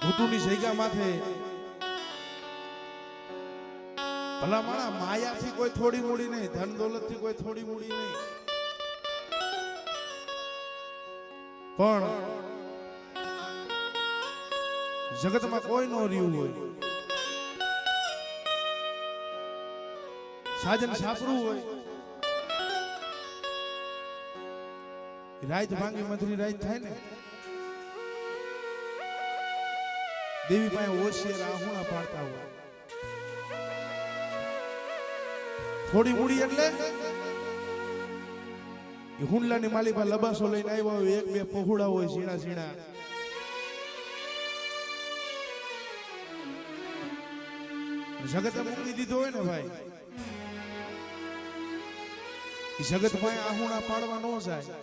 ઘૂંટુની જગ્યા માથે ભલા માણા માયાથી કોઈ થોડી મૂડી નહીં, ધન દોલતથી કોઈ થોડી મૂડી નહીં, પણ જગતમાં કોઈ નો રહ્યું હોય, સાજન સાપરું હોય, રાત ભાંગી મધરી રાત થાય ને, દેવી પાસે ઓશિયર આહુણા પાડતા હોય. થોડી મૂડી એટલે હુંડલાની માલી પાસે લબાસો લઈને આવ્યા હોય, એક બે પહોળા હોય ઝીણા ઝીણા, જગતે મૂકી દીધો હોય ને ભાઈ, જગત માં આહુણા પાડવા ન જાય,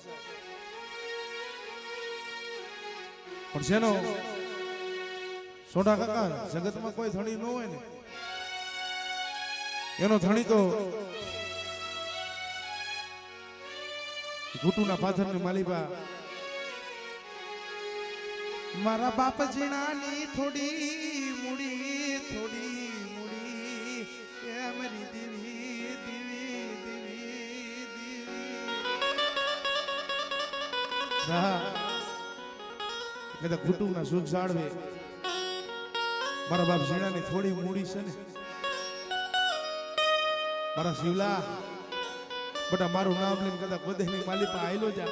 પણ જેનો સોડા કાકા જગતમાં કોઈ ધણી ન હોય ને, એનો ધણી તો ઘૂંટુના પાથરની માલિબા મારા બાપ જીણાની થોડી મૂડી, થોડી મૂડી એ મારી દેવી દેવી દેવી દેવી કદા ઘૂંટુના સુખ જાળવે. મારા બાપ જીણાની થોડી મૂડી છે ને, મારા શિવલા બટા મારું નામ લઈને કદાચ ગોદેની માલિપા આયલો જા,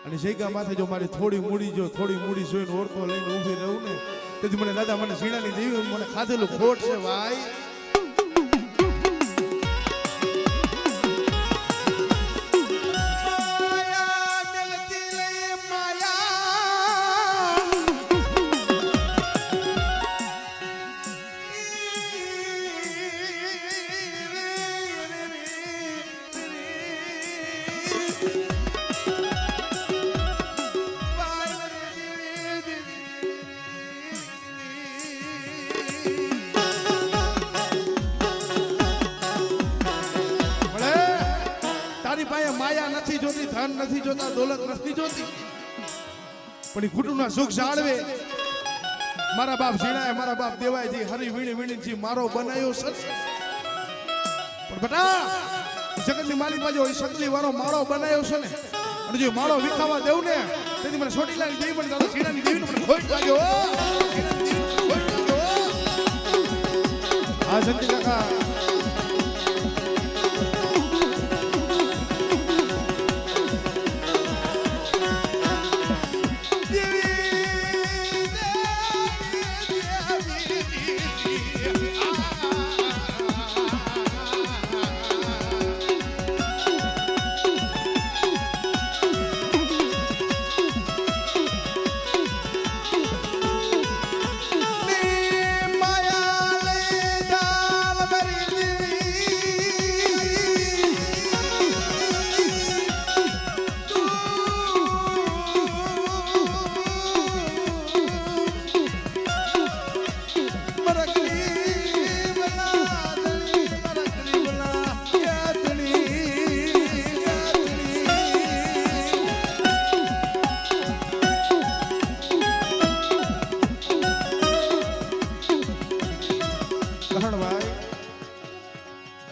અને જગ્યા માથે જો મારી થોડી મૂડી જોઈને ઓળખો લઈને ઊભી રહું ને, તેથી મને દાદા મને ઝીણાની દેવી મને ખાધેલું ખોટ છે ભાઈ. માયા નથી જોતી, ધન નથી જોતા, દોલત નથી જોતી, પણ એ ઘૂંટુના સુખ જાળવે. મારા બાપ ઝીણાએ, મારા બાપ દેવાયજી હરી વીણી વીણીજી મારો બનાવ્યો છે, પણ બેટા જગતની માલિક બાજુ એ શકલી વાળો માળો બનાવ્યો છે ને, અને જો માળો વિખાવા દેવું ને, તેથી મને છોટીલાની દેવી મને દાદા ઝીણાની દેવીને મને ખોટ લાગ્યો. આ જંતી કાકા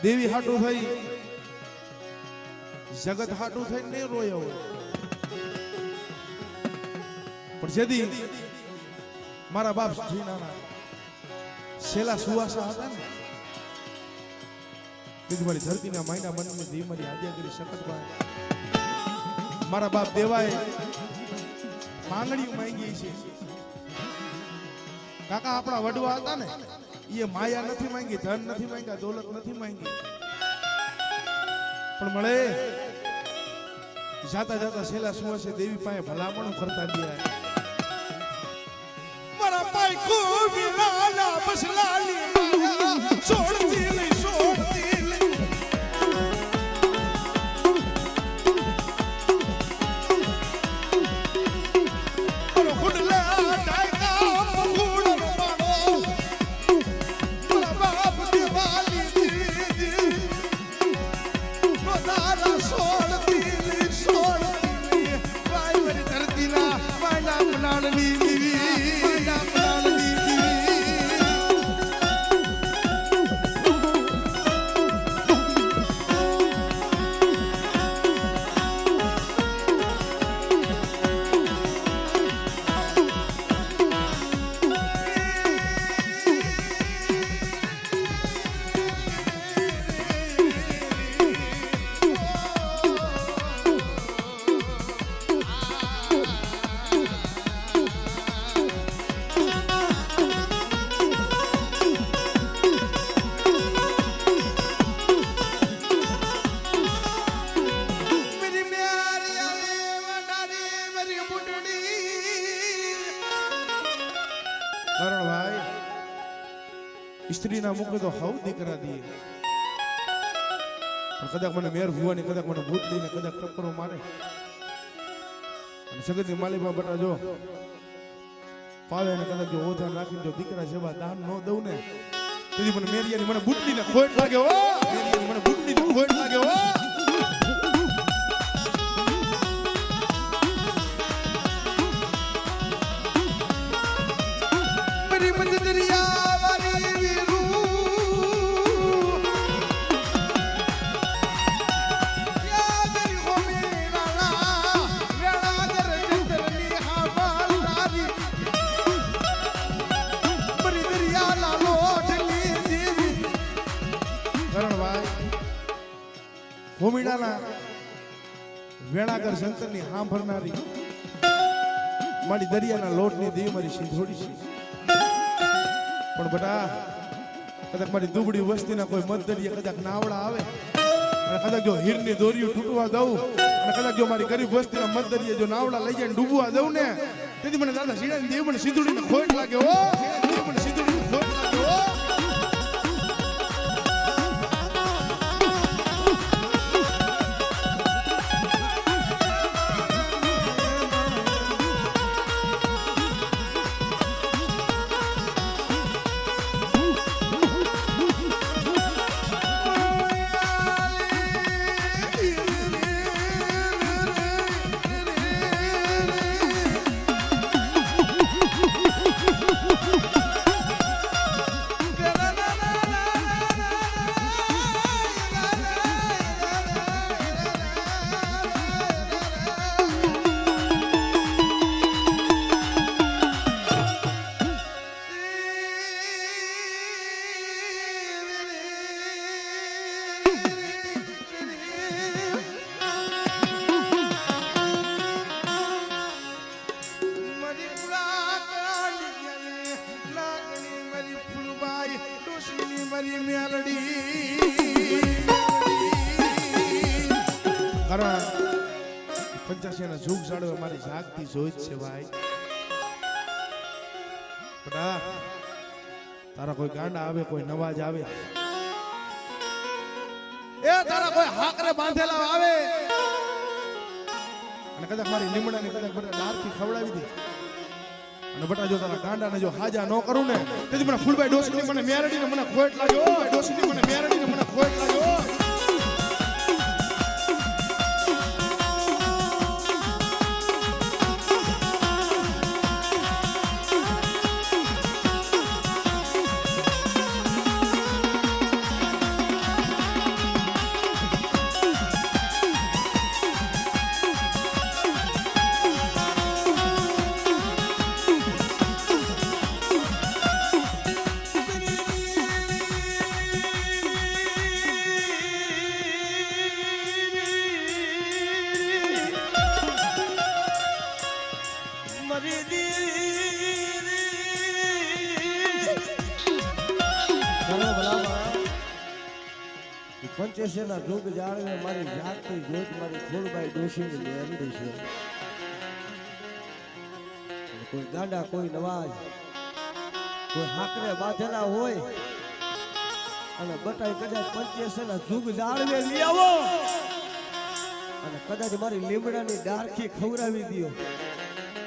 દેવી હાટું થઈ, જગત હાટું થઈ નહીં રોયો હોય, પણ જેદી મારા બાપ જીનાના છેલ્લા સુવાસા હતા ને, તેથી મારી ધરતીના માયના મનની દેવી મારી આદ્યાગીરી શકતભાઈ મારા બાપ દેવાએ માંગણીઓ માંગી છે. કાકા આપણા વડવા હતા ને, એ માયા નથી માંગી, ધન નથી માંગ્યા, દોલત નથી માંગી, પણ મળે જાતા જાતા છેલ્લા સુવાસે દેવી પાસે ભલામણો કરતા ગયા. મારા પાઈ કોઈ લાલા બસ લાલી માયા છોડતી નહીં, છોડતી નહીં. મારો ખુડલા ડાયકા પગુડ મારો મારા બાપ દેવાલી દીદી તારા છોડતી, છોડતી ભાઈ મારી ધરતીના માયના બનાણની દીવી. કારણ ભાઈ સ્ત્રીના મુખે તો હવ દીકરા દીએ પણ કદાચ મને મેર ભુવાની કદાચ મને ભૂત દઈને કદાચ ટપરો મારે અને સગતની માલિકા બટા જો પાવે ને કદાચ જો ઓધા નાખીને જો દીકરા જેવા દાન ન દઉં ને તેથી મને મેરિયાની મને બુટલીને ખોટ લાગે હો મેરિયાની મને બુટલીને ખોટ લાગે હો मेरी मंजरिया वाली वीरू या मेरी हो मेरा वेड़ा कर चंदरनी हवाल तारी मेरी दरिया लालो ढली देवी करण भाई હોમીડાના વેળાગર સંતરની હાં ભરનારી મારી દરિયાના લોટની દેવી મારી સિંધોડી છે પણ બટા કદાચ મારી દુબળી વસ્તીના કોઈ મધદરિયા કદાચ નાવડા આવે અને કદાચ જો હીરની દોરીઓ તૂટવા દઉં અને કદાચ જો મારી ગરીબ વસ્તીના મધદરિયા જો નાવડા લઈ જાય ડૂબવા દઉં ને તેથી મને દાદા શીડાની દેવ મને સિંધુડીને ખોટ લાગે હો દેવ મને સિંધુડીને ખોટ લાગે હો પંચાસી ના ઝૂક જાડો મારી જાગતી જોઈ જ છે ભાઈ બટા તારા કોઈ ગાંડા આવે કોઈ નવાજ આવે એ તારા કોઈ હાકરે બાંધેલા આવે અને કદાચ મારી લીમડાની કદાચ મને ડારથી ખવડાવી દે અને બટા જો તારા ગાંડાને જો હાજા ન કરું ને તેથી મને ફૂલભાઈ ડોસની મને મેરડીને મને ખોટ લાગ્યો ડોસની મને મેરડીને મને ખોટ લાગ્યો પંચેસના જોગ જાળવે મારી જાગતી જોત મારી ફૂલભાઈ ડોશીની મેરડી છે કોઈ ગાંડા કોઈ નવાજ કોઈ હાકરે બાંધેલા હોય અને બટાઈ કદાચ પંચેસના જોગ જાળવે લઈ આવો અને કદાચ મારી લીમડાની ડારખી ખવડાવી દો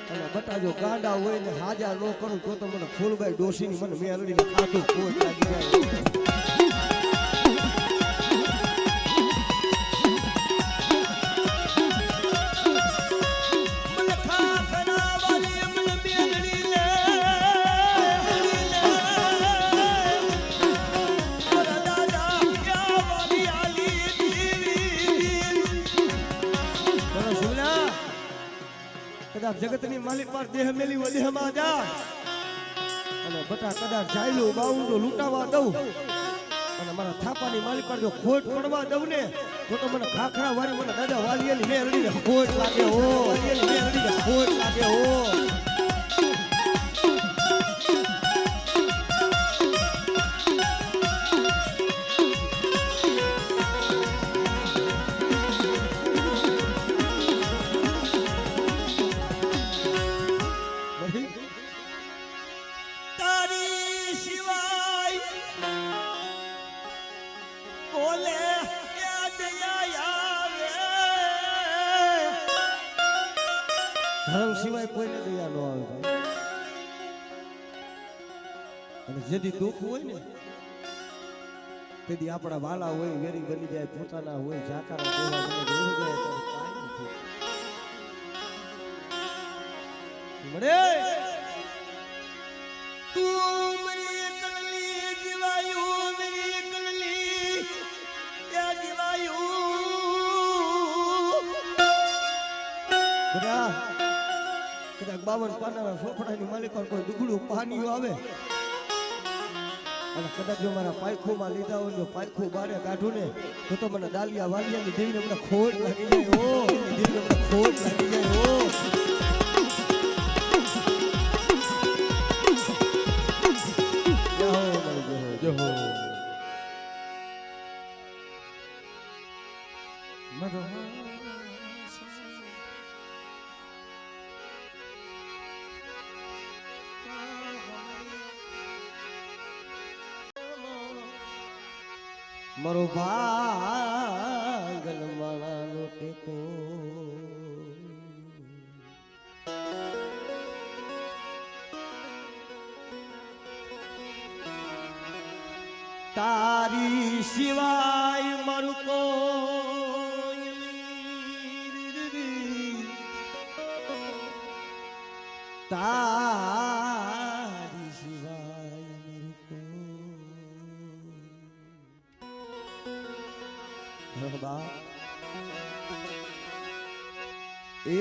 અને બટા જો ગાંડા હોય ને હાજા ન કરું તો મને ફૂલભાઈ ડોશીની મને મેરડીને ખાતું કોઈ લાગી જાય જગતની માલિક પર દેહ મેલી વદેહમાં જા અને બટા કદાચ જાયલું બાઉન્ડું લૂંટાવા દઉં અને મારા થાપાની માલિક પર જો ખોટ પડવા દઉં ને તો મને ખાખરા વાળી મને દાદા વાલીની મેરડીને ખોટ લાગે હો વાલીની મેરડીને ખોટ લાગે હો ધર્મ સિવાય કોઈને દયા ન આવે ભાઈ. અને જેથી દુઃખ હોય ને તેથી આપણા વાલા હોય વેરી બની જાય પોતાના હોય જાકારા દેવા બને દેવું જાય તો કાંઈ નથી મળે. તું મારી કલલી જીવાયું મારી કલલી ત્યાં જીવાયું બધા કદાચ 52 પાનાના સોફડાની માલિક પર કોઈ દુગડું પાણીયું આવે અને કદાચ જો મારા પાયખુમાં લીધા હોય તો પાયખું બારે કાઢું ને તો મને દાલિયા વાલિયાની દેવીને મને ખોટ લાગી જાય. ઓ દેવીને મને ખોટ લાગી જાય. ઓ જય હો મારો ભાગલ માળાનો ટેકો તારી સિવાય મારું કોઈ તારી સિવાય મારું કોઈ એ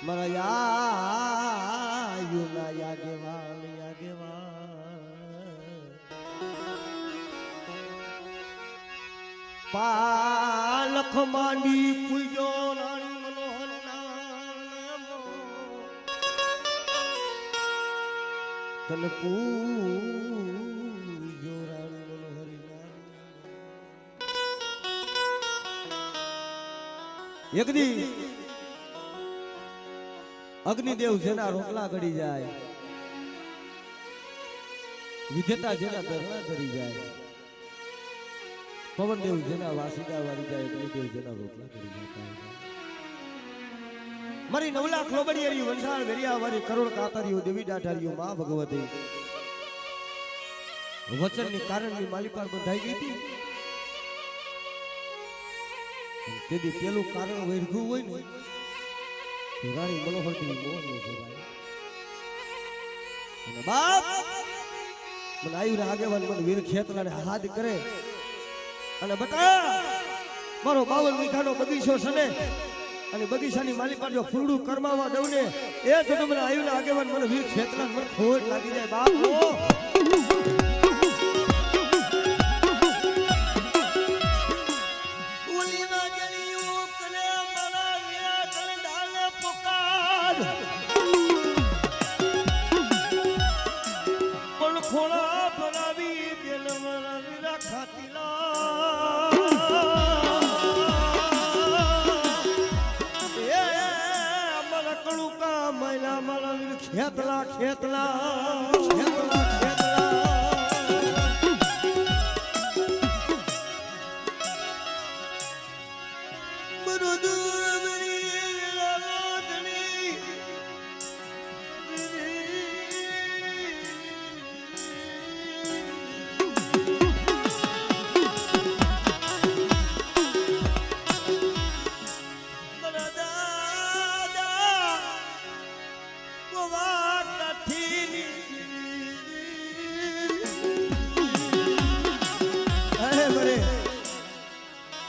મારા યાયુના યાગેવાન પાલખ માંડી પૂજો રાણી મનોહર નામો તને પૂજો રાણી મનોહરી નામ. એક દી અગ્નિદેવ જેના રોટલા ઘડી જાય વિધેતા જેના ધરણા ઘડી જાય પવનદેવ જેના વાસીદા વાળી જાય અગ્નિદેવ જેના રોટલા ઘડી જાય. મારી 9 લાખ લોબડિયારી વંશાળ વેરિયા વાળી કરોડ કાતરીઓ દેવી દાઢારીઓ માં ભગવતી વચનની કારણની માલિકા બંધાઈ ગઈ હતી. તેથી પેલું કારણ વેરઘું હોય ને રાણી મનોહર ની મોહન છે ભાઈ. અને બાપ મને આયુ આગેવાન મને વીર ખેતલાને હાથ કરે અને બતા મારો 52 વીઘાનો બગીચો છે ને અને બગીચાની માલિકા જો ફૂલડું કરમાવા દઉં ને એ જો મને આયુ આગેવાન મને વીર ખેતલા મને ખોટ લાગી જાય બાપ. ખોળા ભરાવી દિલ મરાવી રાખતીલા એ અમારા કણુકા મહિલા મારા ખેતલા ખેતલા ખેતલા ખેતલા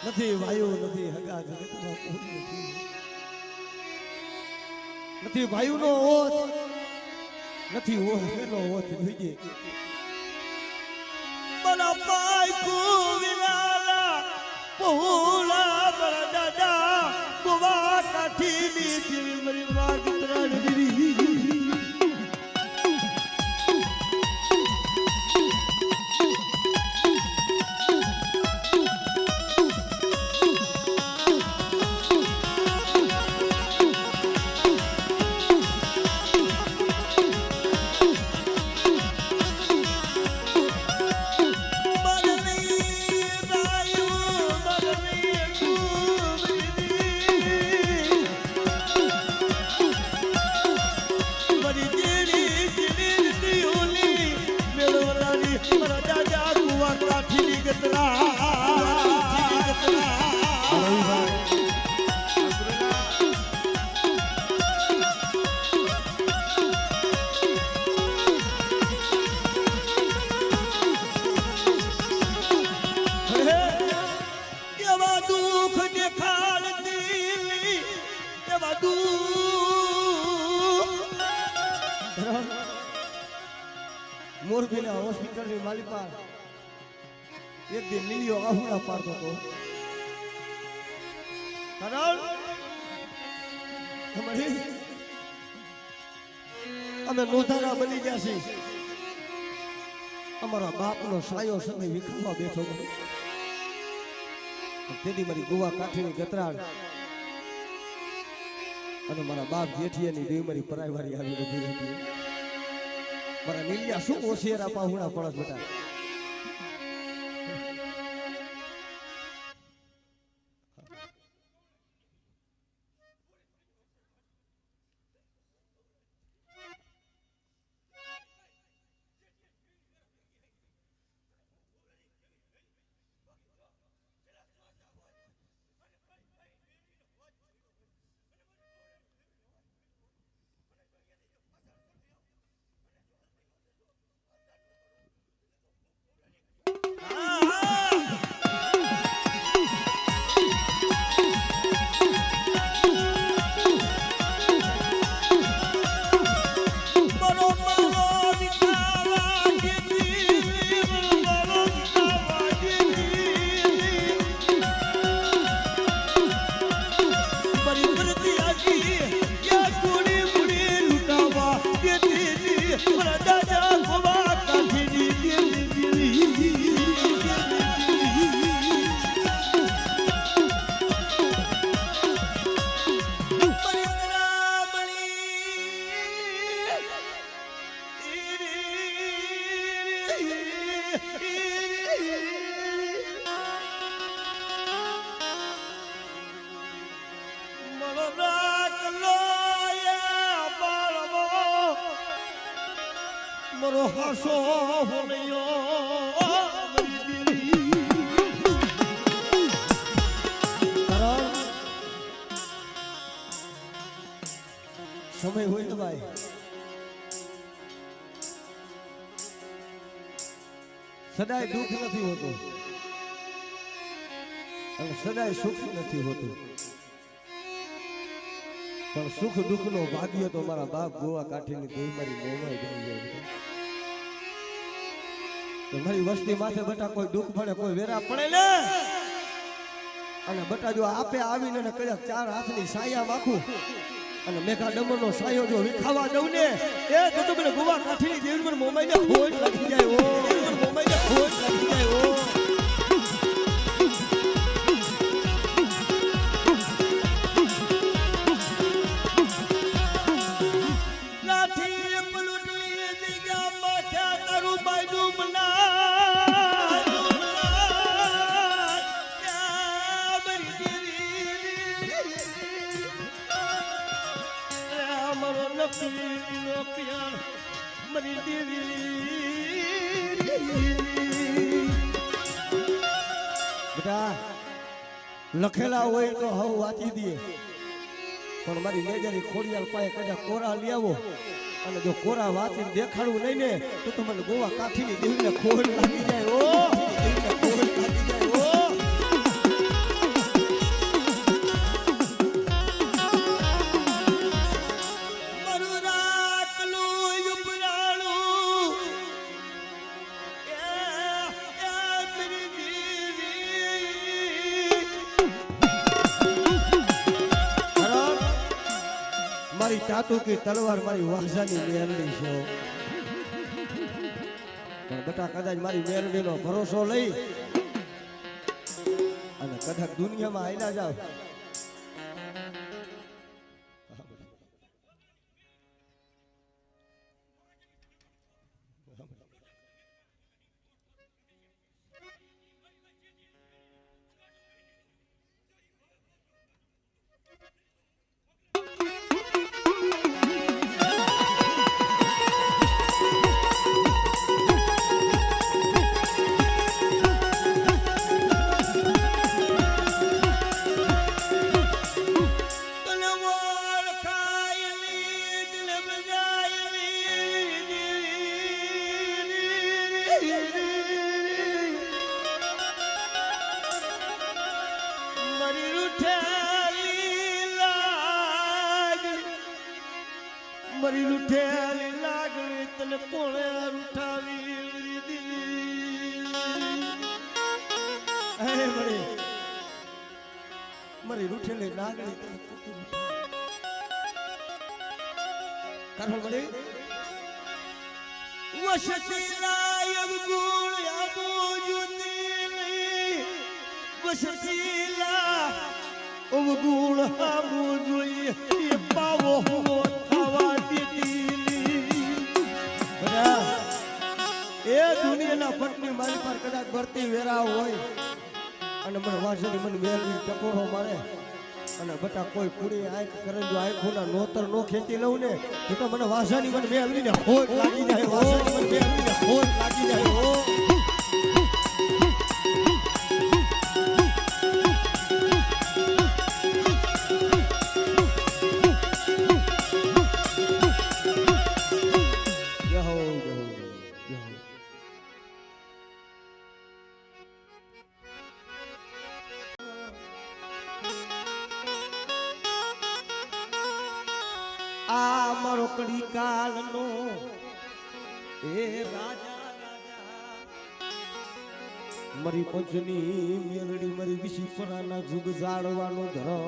નથી વાયુ નથી હગા જગતમાં કોઈ નથી વાયુ નો ઓત નથી ઓનો ઓત જોઈએ બના પાય કો વિલાલા પોલા બરા દાદા ગોવા કાઠી ની મારી વાગ ત્રણ દીરી મોરબીના હોસ્પિટલની માલિકા એક દિન લીલીઓ આહુડા પાડતો હતો. કારણ અમે નોંધારા બની ગયા છીએ. અમારા બાપનો સાયો સમય વિખામાં બેઠો હતો. તેથી મારી ગોવા કાઠીની ગતરાળ અને મારા બાપ જેઠિયાની દેવ મારી પરાયવારી આવી ઉભી હતી. મારા નીલિયા શું ઓશિયારા પાહુણા પડત બેટા. મારો હાસો હોનયો સમય હોય ને ભાઈ સદાય દુઃખ નથી હોતું અને સદાય સુખ નથી હોતું. પણ સુખ દુઃખ નો ભાગ્ય તો મારા બાપ ગોવા કાઠીની દેવ મારી મોમાં બની જાય. મારી વસ્તી માથે બટા કોઈ દુઃખ પડે કોઈ વેરા પડે ને અને બટા જો આપે આવીને કદાચ ચાર હાથની સાયા માખું અને મેઘા ડમરનો સાયો જો વિખાવા દઉં ને એ તો મને ગોવા કાઠીની દેવ મને મોમાં ને ખોટ લાગી જાય. ઓ મોમાં ને ખોટ લાગી જાય. ઓ લખેલા હોય તો હવે વાંચી દઈએ પણ મારી નેજારી ખોડિયાલ પાસે કદાચ કોરા લઈ આવો અને જો કોરા વાંચીને દેખાડવું નહીં ને તો મને ગોવા કાઠીની દેવીને ખોડ લાગી જાય. ઓ ખોડ લાગી જાય. મારી ચાતુ કી તલવાર મારી વાહજાની મેરડી છે પણ બટા કદાચ મારી મેરડીનો ભરોસો લઈ અને કદાચ દુનિયામાં આયલા જાવ મરી રૂઠેલી લાગણી તને કોણે રૂઠાવી મારી રૂઠેલી નાગણી કાઢો મળી વસતીલાય ગુણ આબો જુદીલી વસતીલા અવગુણ આબો જોઈએ એ પાવો હો થવા દીધી એ દુનિયાના પટની મારી પર કદાચ ભરતી વેરા હોય અને મને વાસણી મને વેલવી ટકોરો મારે અને બટા કોઈ પૂરી આંખ કરંજો આંખોના નોતર નો ખેંચી લઉં ને તો મને વાસણી મને વેલવીને હોટ લાગી જાય વાસણી મને વેલવીને હોટ લાગી જાય હો આ મારો કડી કાલનો એ રાજા રાજા મારી પંચની મેલડી મારી વિશીપરાના જુગ જાળવાનો ધરો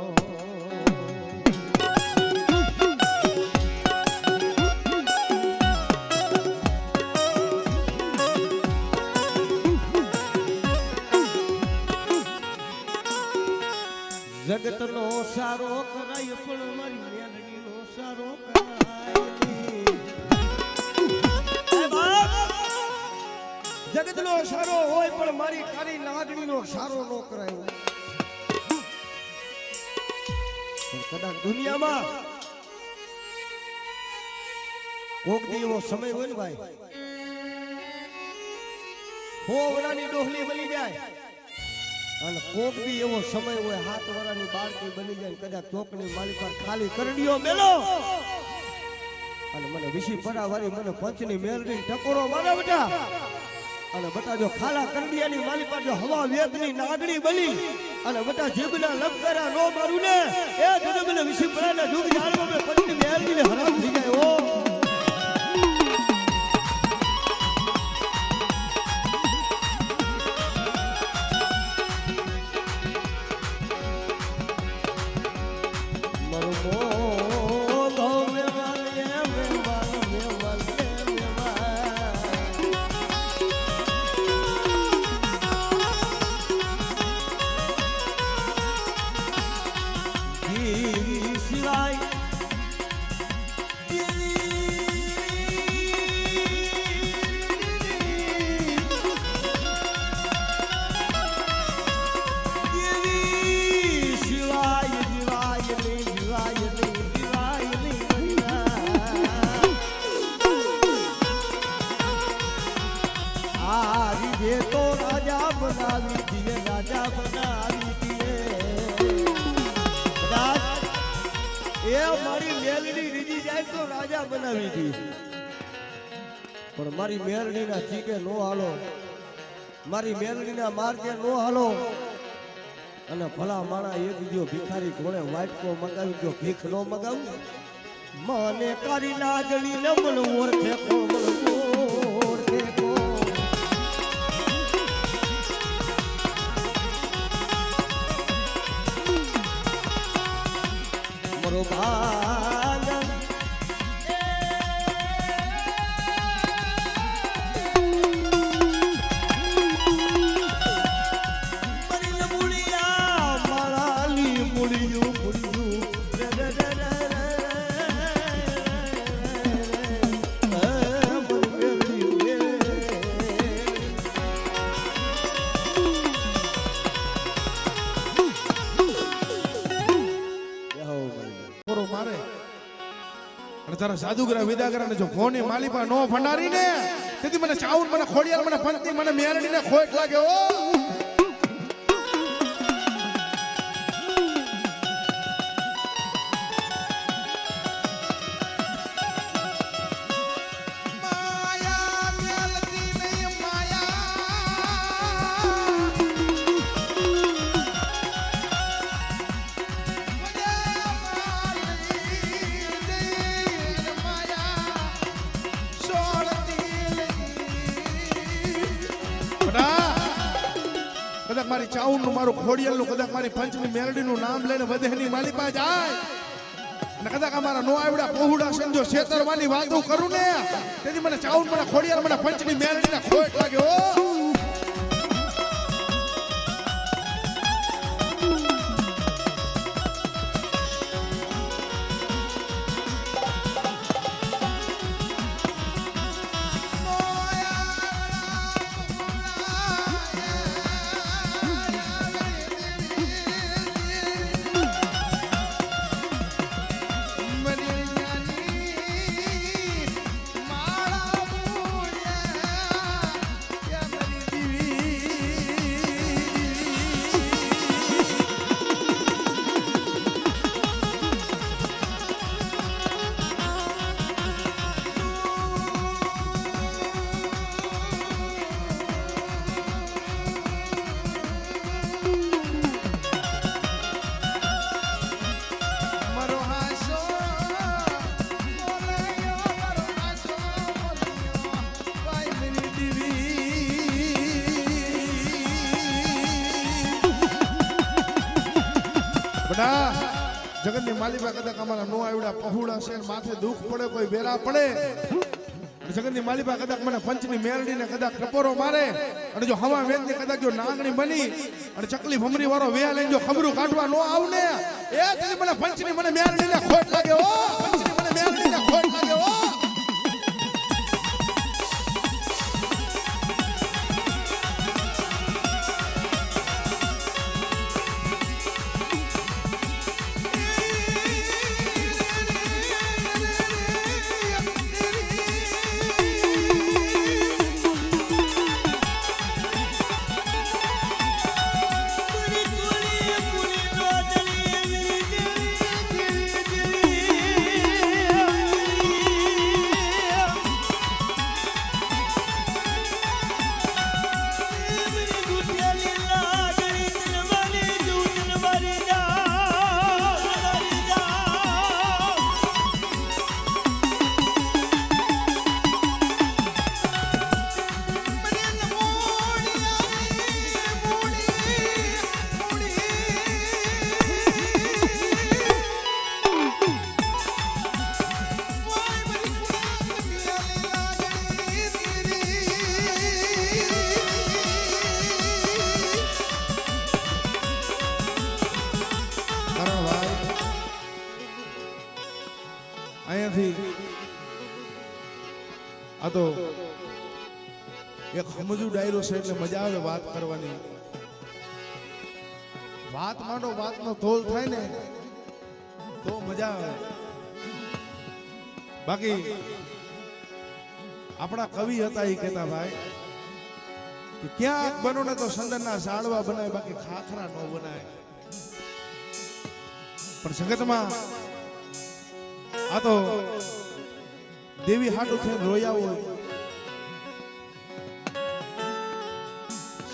જગતનો સારો કરાય પણ મારી મેલડીનો સારો જગતનો સારો હોય પણ મારી તારી નાગણીનો સારો ન કરાયો કદાચ દુનિયામાં કોક દી એવો સમય હોય ને ભાઈ હોવરાની ડોહલી બની જાય અને કોક બી એવો સમય હોય 7 વર્ષની બાળકી બની જાય કદાચ ચોકની માલી પર ખાલી કરડીઓ મેલો અને મને વિશી પરાવારી મને પંચની મેલડી ટકોરો મારે બેટા અને બટા જો ખાલા કરડિયાની માલી પર જો હવા વેદની નાગણી બની અને બટા જીબના લબકરા નો મારું ને એ જનમને વિશી પરાના જુગ જાળવા મે પંચની મેલડીને હરામ થઈ જાય ઓ બનાવી દી પણ મારી મેલડીના ચીકે નો હાલો મારી મેલડીના માર્ગે નો હાલો અને ભલા માણા એક જો ભિખારી ઘોડે વાટકો મગાવી જો ભીખ નો મગાવું મને તારી નાગણી ન મન ઓળખે કોણ ઓળખે કોણ મરો ભાગ તારા સાધુગરા વિદાગરા ને જો ફોને માલિપા નો ભંડારી ને તેથી મને ચાઉર મને ખોડિયાર મને ફંતી મને મેરડી ને ખોટ લાગે ઓ મારી ચાઉનનું મારું ખોડિયાલનું કદાચ મારી પંચની મેરડીનું નામ લઈને વધેની માલિપા જાય અને કદાચ અમારા નો આવડા પહોળા સંજો છેતરવાની વાતો કરું ને તેથી મને ચાઉન મને ખોડિયાલ મને પંચની મેરડીને ખોટ લાગે ઓ જગતની માલિકા કદાચ અમારા નો આવડા પહોળા છે માથે દુઃખ પડે કોઈ વેરા પડે જગતની માલિકા કદાચ મને પંચની મેરડીને કદાચ ટપોરો મારે અને જો હવા વેદની કદાચ જો નાંગણી બની અને ચકલી ભમરી વાળો વેયા લઈને જો ખબરું કાઢવા નો આવને એ તેની મને પંચની મને મેરડીને ખોટ લાગે ઓ પંચની મને મેરડીને ખોટ લાગે ઓ આ તો એક સમજુ ડાયરો છે એટલે મજા આવે વાત કરવાની વાત માંડો વાતનો તોલ થાય ને તો મજા આવે બાકી આપણા કવિ હતા એ કહેતા ભાઈ કે ક્યાંક બનો ને તો સંદનના ઝાડવા બનાય બાકી ખાખરા ન બનાય પણ જગતમાં આ તો દેવી હાટુ થઈને રોયા હોય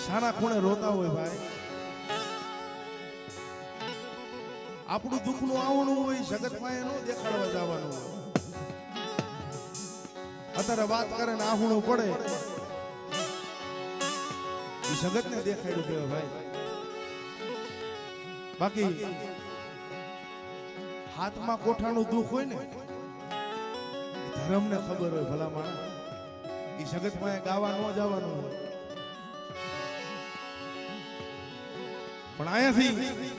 સારા ખૂણે રોતા હોય ભાઈ આપણું દુઃખનું આવવાનું હોય જગતમાં એનો દેખાડવા જવાનું હોય અત્યારે વાત કરે ને આહુણું પડે એ જગતને દેખાડ્યું કે ભાઈ બાકી હાથમાં કોઠાનું દુઃખ હોય ને ધર્મને ખબર હોય ભલા માણસ એ જગતમાં ગાવા ન જવાનું હોય પણ અહીંયાથી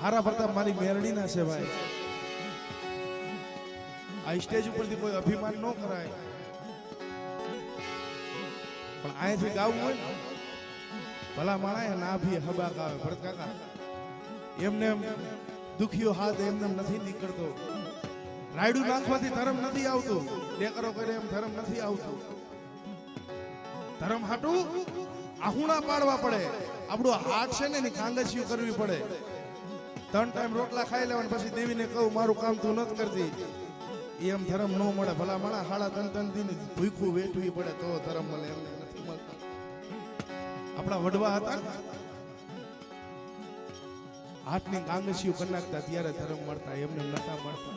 હારા પ્રતાપ મારી મેરડીના છે ભાઈ આ સ્ટેજ ઉપરથી કોઈ અભિમાન ન કરાય પણ અહીંયાથી ગાવું હોય ને ભલા માણસ ના ભી હબા ગાવે ભરત કાકા એમને દુખીઓ હાથ એમને નથી નીકળતો રાયડું નાખવાથી ધર્મ નથી આવતું દેકરો કરે એમ ધર્મ નથી આવતું ધર્મ હાટું આહુણા પાડવા પડે આપણું હાથ છે ને એની કાંગસિયું કરવી પડે 3 ટાઈમ રોટલા ખાઈ લેવાનું પછી દેવીને કહું મારું કામ તું નથી કરતી એમ ધર્મ ન મળે ભલા માણા 3.5 દિન ભૂખું વેઠવી પડે તો ધર્મ મળે એમને નથી મળતા આપણા વડવા હતા હાથની કાંગસિયું કરી નાખતા ત્યારે ધર્મ મળતા એમને નતા મળતા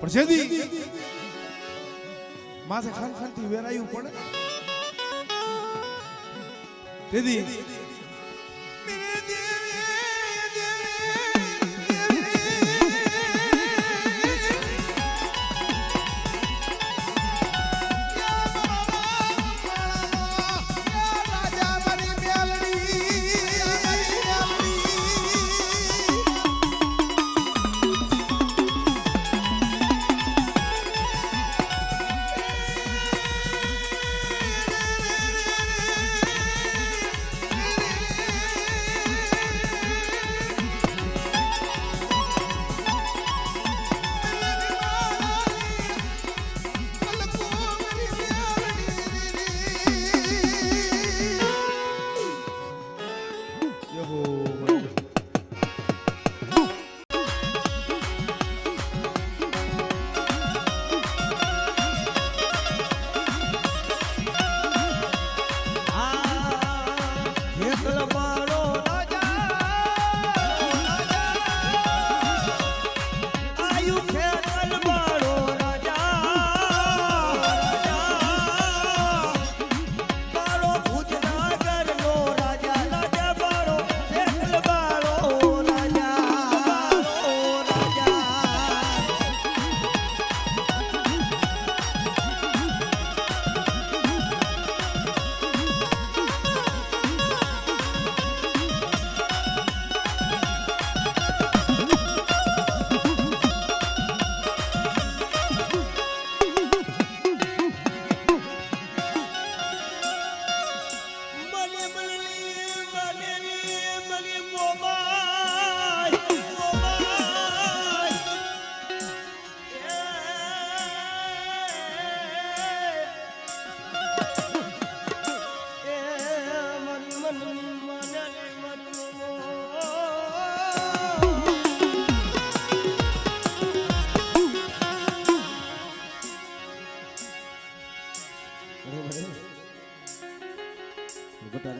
પણ જેદી માથે ખાનખાનથી વેરાયું પડે તેથી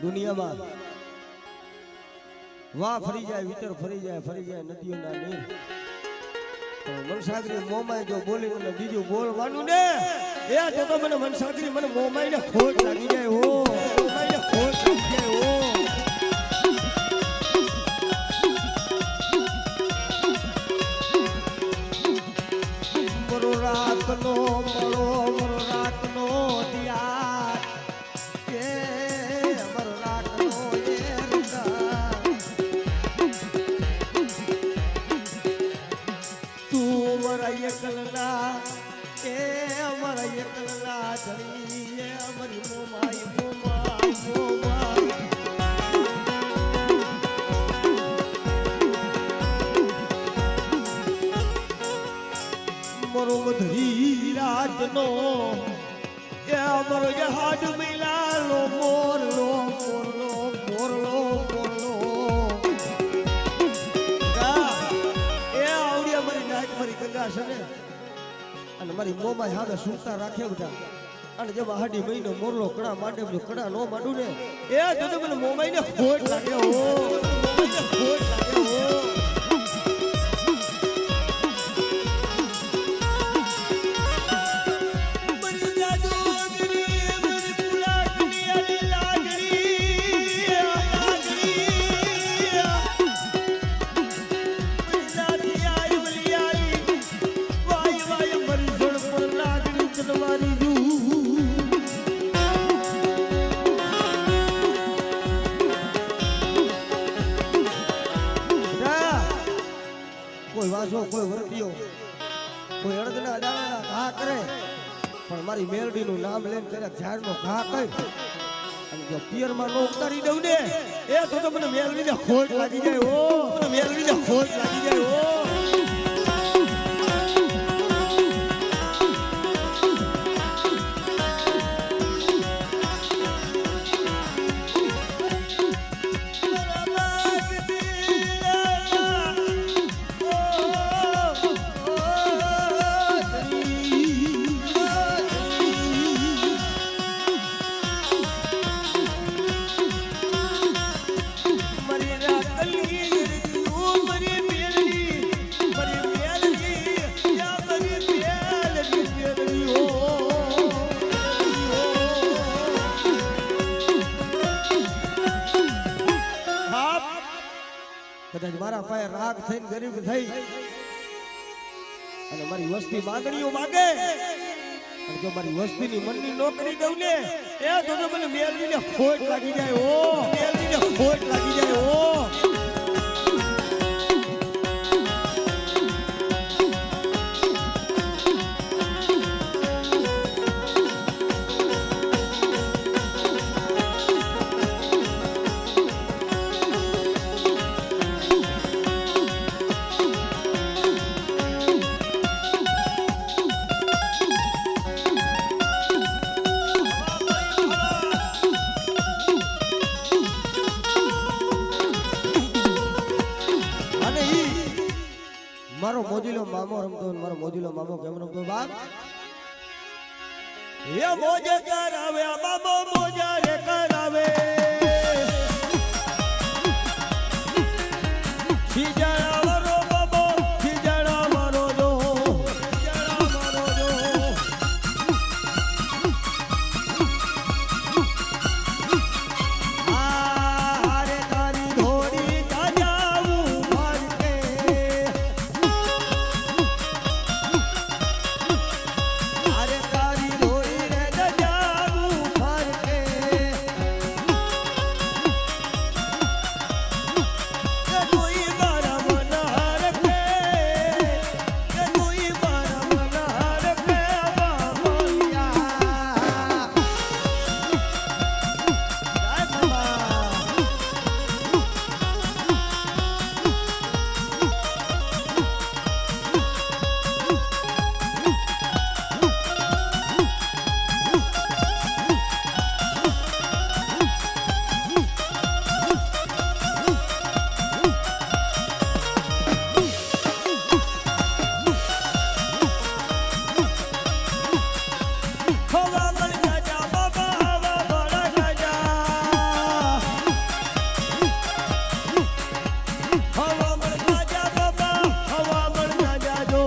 દુનિયામાં વાહ ફરી જાય વિતર ફરી જાય નદીઓના નીર મનસાગરી મોમાય જો બોલીને બીજું બોલવાનું ને એ તો મને મનસાગરી મને મોમાય ને ખોટ લાગી જાય હો મોમાય ને ખોટ લાગી જાય હો રાતનો મળો રાતનો દિયા કે અમારો રાતનો એ તું મારા એકલના કે અમારા એકલના ધણી એ અમારી મોમાઈ મોરો ધરી રાજનો એ અમારો જહાજ મિલાલો મોરલો એ આવડી અમારી નાક મારી ગંગા છે ને અને મારી મોમાં હામે સુરતા રાખે બધા અને જેમાં હાડી મહિનો મોરલો કડા માંડે બધું કડા નો માંડું ને એ તો મને મોમાઈ ને ખોટ લાગે હો ખોટ લાગે હો કોઈ વાસો કોઈ વર્તીઓ કોઈ અડદના દાણા ઘા કરે પણ મારી મેલડીનું નામ લઈને કદાચ ઝાડનો ઘા કરી અને જો પિયરમાં નો ઉતારી દઉં ને એ તો મને મેલડીને ખોટ લાગી જાય હો મને મેલડીને ખોટ લાગી જાય હો Maria, મારા પાસે રાગ થઈને ગરીબ થઈ અને મારી વસ્તી માંગણીઓ માંગે અને જો મારી વસ્તીની મનની નોકરી દઉં ને એ તો મને મેલવીને ખોટ લાગી જાય ઓ મેલવીને ખોટ લાગી જાય ઓ મારો મોજીલો મામો રમતો મારો મોજીલો મામો કેમ રમતો બાપ એ મોજે કરાવે મામો મોજા રે કરાવે ખીજાણા મારો બાબો ખીજાણા મારો જો ખીજાણા મારો જો હારે તારી ધોડી તાજાવું ભરતે હારે તારી ધોડી રે તાજાવું ભરતે કે કોઈ મારા મન હરખે કે કોઈ મારા મન હરખે બાબલિયા જય બાબા હવા મળ જાજા બાબા હવા બળ જાજા હવા મળ જાજા બાબા હવા મળ જાજા જો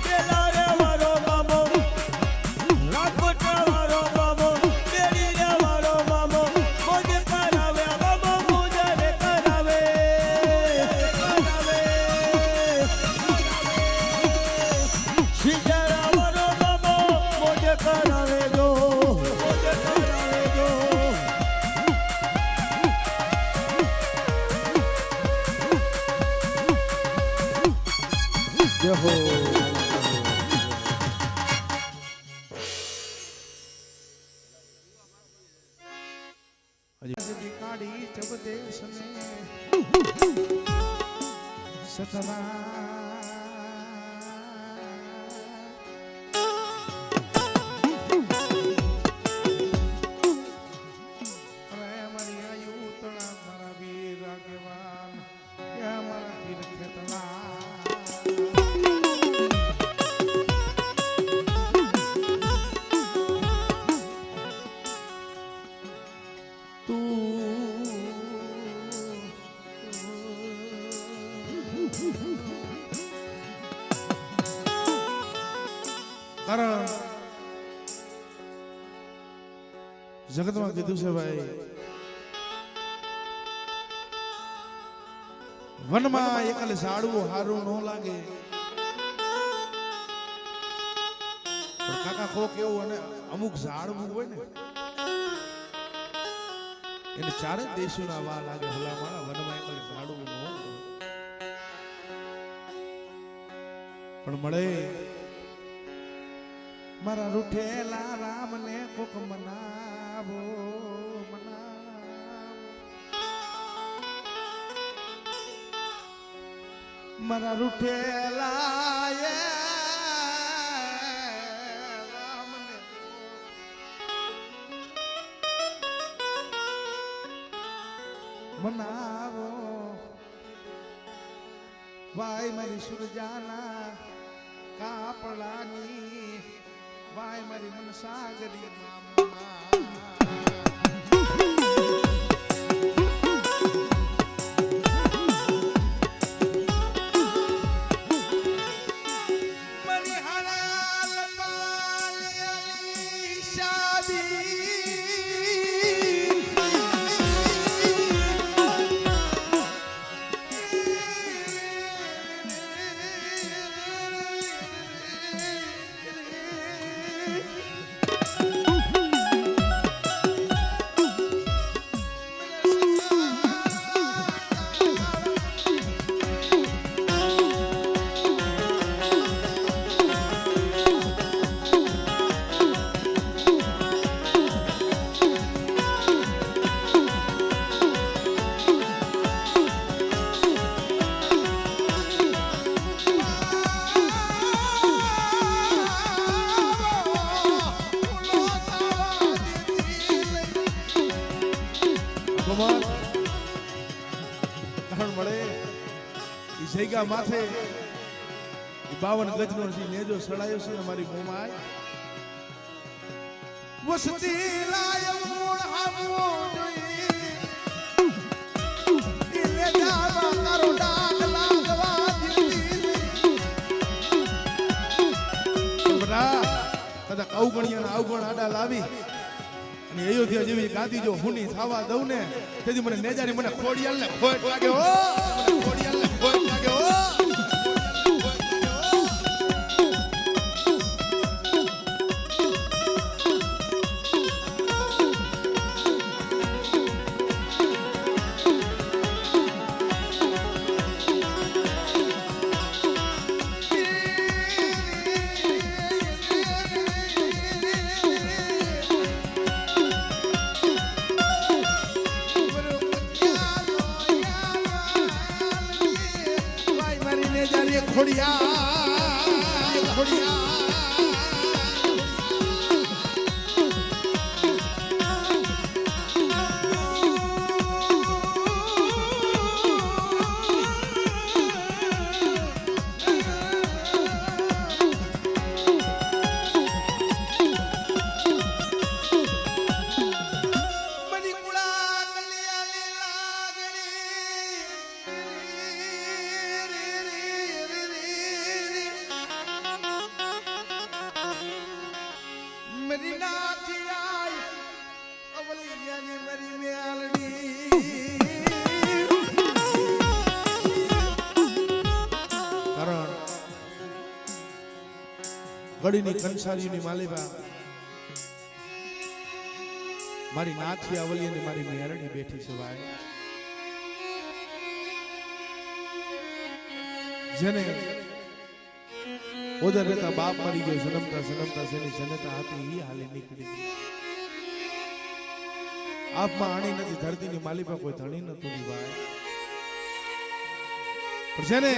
પેલા રે વારો બાબો રાજકોટ વારો બાબો બેડી રે વારો બાબો મોજ કરાવે બાબો મોજ રે કરાવે શીજારા વારો બાબો મોજ કરાવે જો મોજ કરાવે જો જય હો હજી કાઢી જબદેશ ને સતવા અરે મારી આયુ તળા મારા વીર આગેવાન એ મારા વીર ખેતલા કારણ જગતમાં કીધું છે ભાઈ વનમાં એકલે ઝાડવું હારું ન લાગે પણ કાકા ખોક એવું અને અમુક ઝાડવું હોય ને એને ચારે દેશોના વા લાગે ભલા મારા વનમાં એકલે ઝાડવું ન હોય પણ મળે મારા રૂઠેલા રામને કોક મનાવો મારા રૂઠેલા એ રામને મનાવો વાય મારી સુરજાના કાપડાની વાય મારી મનસાગરી મામા મની હલાલ પાલિયાલી ભગવાન કારણ મળે ઈ જગ્યા માથે ઈ 52 ગજનો છે નેજો સડાયો છે અમારી મોમાં વસતી લાય મૂળ હામો જોઈ ઈ લેજાવા તારો ડાક લાગવા દીધી બરા કદા અવગણિયાના અવગણ આડા લાવી અને અયોધ્યા જેવી ગાદી જો હુની થાવા દઉં ને તેથી મને નેજારી મને ખોડિયાલ ને ખોટ લાગે હો મને ખોડિયાલ ને ખોટ લાગે હો ખોડિયા ખોડિયા मेरी नाथी आई अवलिया ने मेरी मेलडी कारण ગડીની કંસારીની માલિબા મારી નાથી અવલિયા ને મારી મેલડી બેઠી છે ભાઈ જેને ઉધર રહેતા બાપ મરી ગયો જન્મતા જન્મતા જેની જનતા હતી એ હાલે નીકળી ગઈ આપમાં આણી નથી ધરતીની માલિકા કોઈ ધણી નતું ભાઈ પણ જેને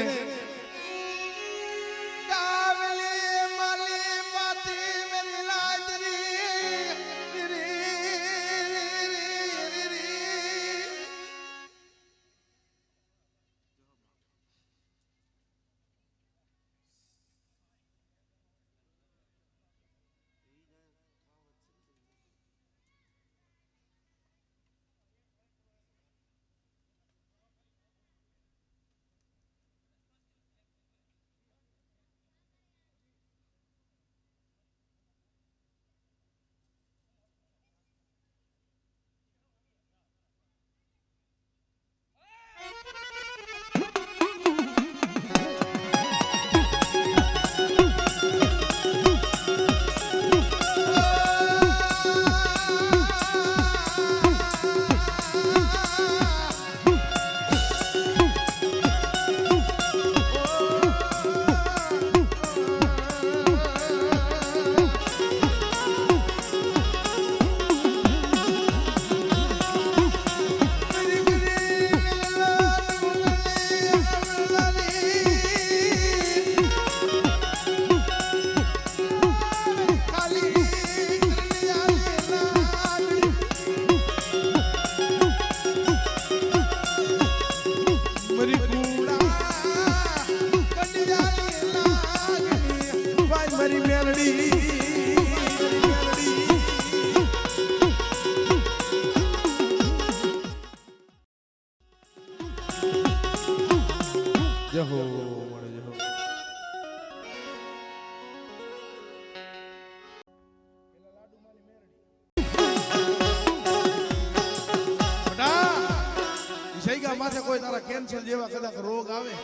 માથે કોઈ તારા કેન્સર જેવા કદાચ રોગ આવે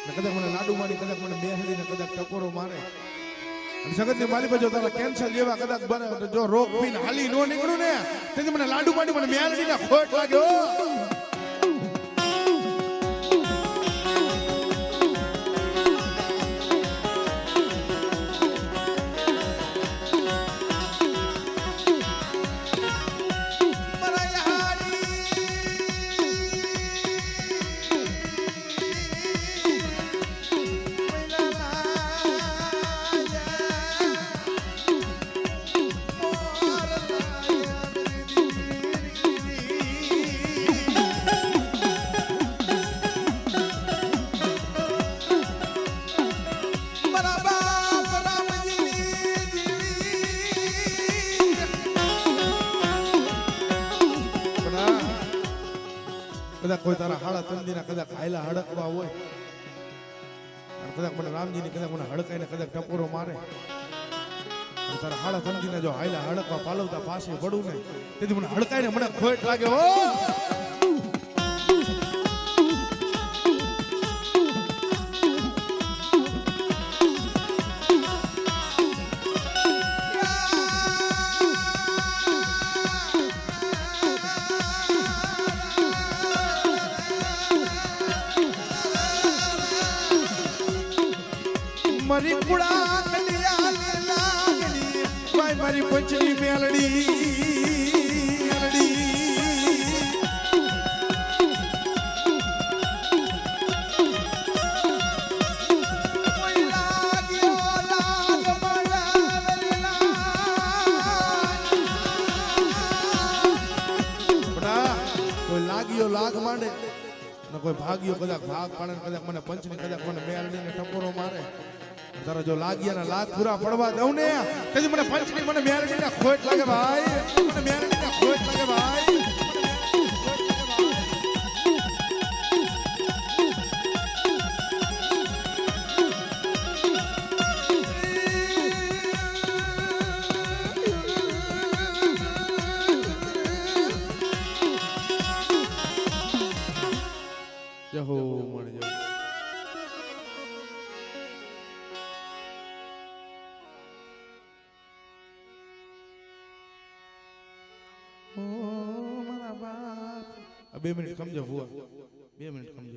ને કદાચ મને લાડુ મારી કદાચ મને બેહડી ને કદાચ ટકોરો મારે અને જગતની માલિક જો તારા કેન્સર જેવા કદાચ બને જો રોગ પીને હાલી નો નીકળું ને તેથી મને લાડુ મારી મને મેલડી ને ખોટ લાગ્યો કદાચ કોઈ તારા હાડા તંદીના કદાચ હાયલા હડકવા હોય કદાચ મને રામજીની કદાચ મને હડકાઈને કદાચ ટપોરો મારે તારા હાડા તંદીના જો હાયલા હડકવા પાલવતા પાસે પડું ને તેથી મને હડકાઈને મને ખોટ લાગે હો મારી કુડા કલિયા લાગણી ભાઈ મારી પંચની મેલડી કોઈ લાગ્યો લાગ માંડે ને કોઈ ભાગ્યો કદાચ ભાગ પાડે કદાચ મને પંચની કદાચ મને મેલડીને ટપોરો મારે તારા જો લાગ્યાના લાખ પૂરા પડવા દઉં ને તેથી મને પંચની મને મેલડીને ખોટ લાગે ભાઈ મને મેલડીને ખોટ લાગે ભાઈ જહો મળી જાઓ ઓ મારા બાપ 2 મિનિટ સમજો ભુવા 2 મિનિટ સમજો